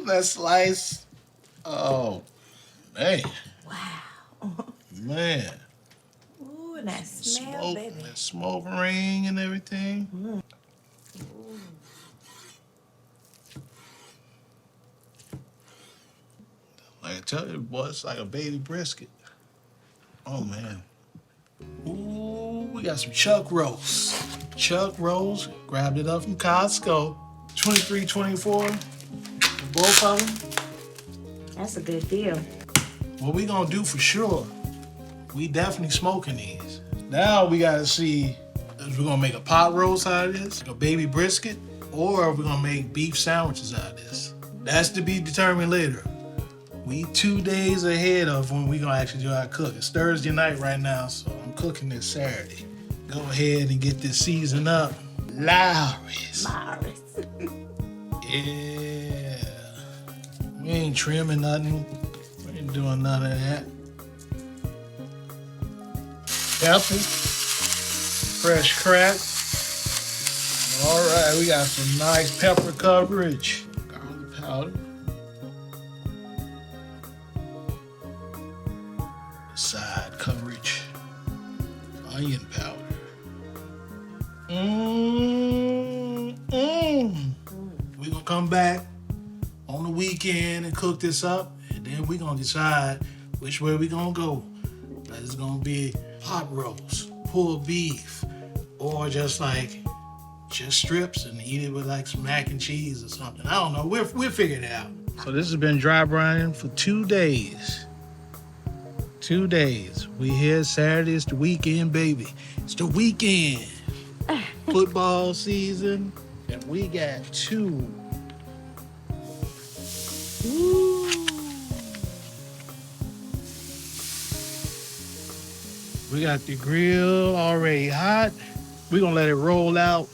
Let's slice. Oh, man. Wow. Man. Ooh, and that smell, baby. That smoke ring and everything. Like I tell you, boy, it's like a baby brisket. Oh, man. Ooh, we got some chuck rolls. Chuck rolls. Grabbed it up from Costco. 23, 24. Both of them. That's a good deal. What we gonna do for sure, we definitely smoking these. Now we gotta see if we're gonna make a pot roast out of this, a baby brisket, or if we're gonna make beef sandwiches out of this. That's to be determined later. We 2 days ahead of when we gonna actually do our cook. It's Thursday night right now, so I'm cooking this Saturday. Go ahead and get this season up. Lowry's. Yeah. We ain't trimming nothing. We ain't doing none of that. Pepper. Fresh crack. All right, we got some nice pepper coverage. Garlic powder. Side coverage. Onion powder. We're gonna come back on the weekend and cook this up, and then we're gonna decide which way we're gonna go. Whether it's gonna be pot roast, pulled beef, or just strips and eat it with like some mac and cheese or something. I don't know. We'll figure it out. So this has been dry brining for 2 days. 2 days. We here Saturday. It's the weekend, baby. It's the weekend. Football season, and we got 2. Woo. We got the grill already hot. We're gonna let it roll out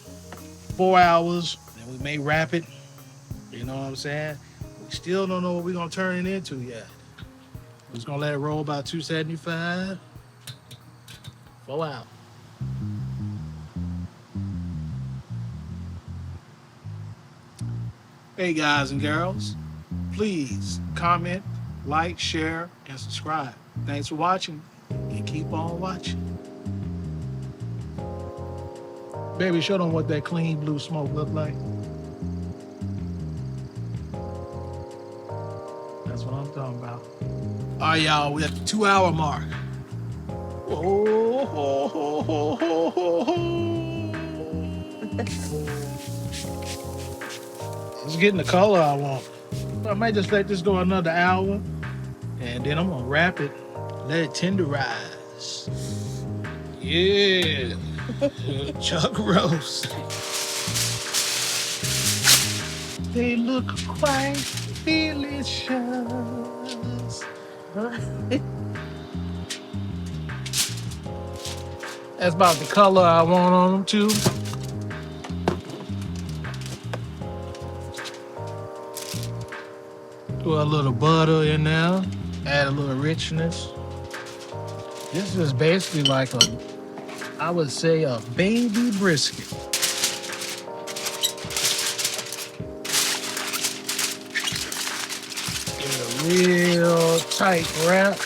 4 hours, and we may wrap it. You know what I'm saying? We still don't know what we're gonna turn it into yet. We're just gonna let it roll about 275. 4 hours. Hey guys and girls, please comment, like, share, and subscribe. Thanks for watching, and keep on watching. Baby, show them what that clean blue smoke look like. That's what I'm talking about. All right, y'all, we're at the 2 hour mark. Oh, ho, ho, ho, ho, ho, ho. It's getting the color I want. I might just let this go another hour, and then I'm gonna wrap it, let it tenderize. Yeah, chuck roast. They look quite delicious. That's about the color I want on them too. Put a little butter in there, add a little richness. This is basically like I would say a baby brisket. Give it a real tight wrap.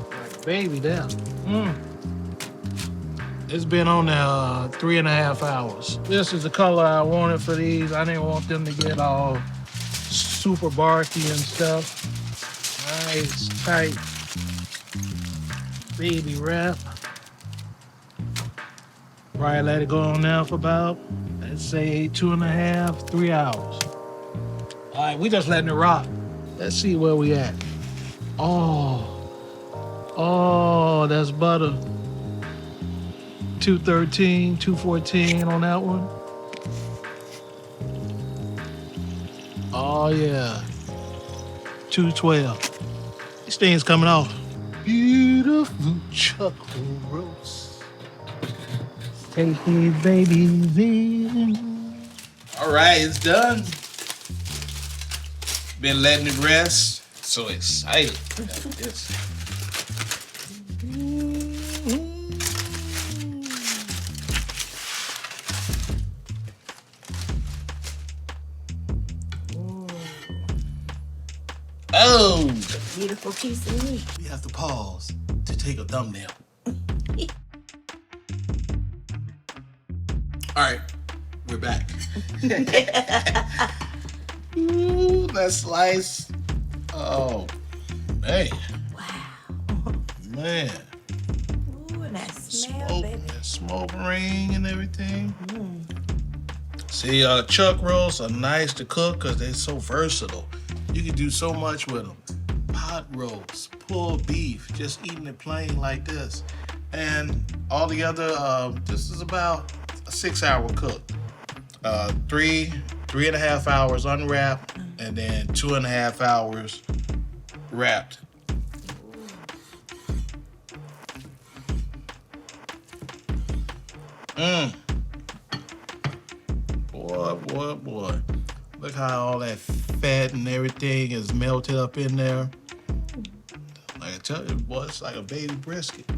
Like baby down. It's been on there 3.5 hours. This is the color I wanted for these. I didn't want them to get all super barky and stuff. Nice, tight baby wrap. Probably let it go on now for about, let's say 2.5, 3 hours. All right, we just letting it rock. Let's see where we at. Oh, that's butter. 213, 214 on that one. Oh yeah, 212. These things coming off. Beautiful chuck roast. Take these babies in. All right, it's done. Been letting it rest. So excited about this. beautiful piece of meat. We have to pause to take a thumbnail. All right, we're back. Ooh, that slice. Oh, man. Wow. Man. Ooh, and that smell, baby. That smoke ring and everything. See, chuck rolls are nice to cook because they're so versatile. You can do so much with them. Pot roast, pulled beef, just eating it plain like this. And all together, this is about a 6-hour cook. 3.5 hours unwrapped, and then 2.5 hours wrapped. Boy. Look how all that fat and everything is melted up in there. Like I tell you, boy, it's like a baby brisket.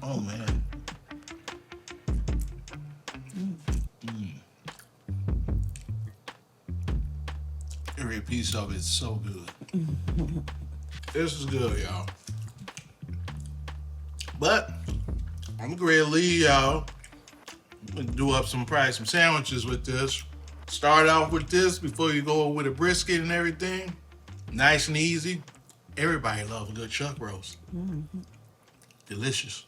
Oh, man. Every piece of it is so good. This is good, y'all. But I'm ready to leave y'all. I'm gonna do up some sandwiches with this. Start off with this before you go with a brisket and everything. Nice and easy. Everybody loves a good chuck roast. Delicious.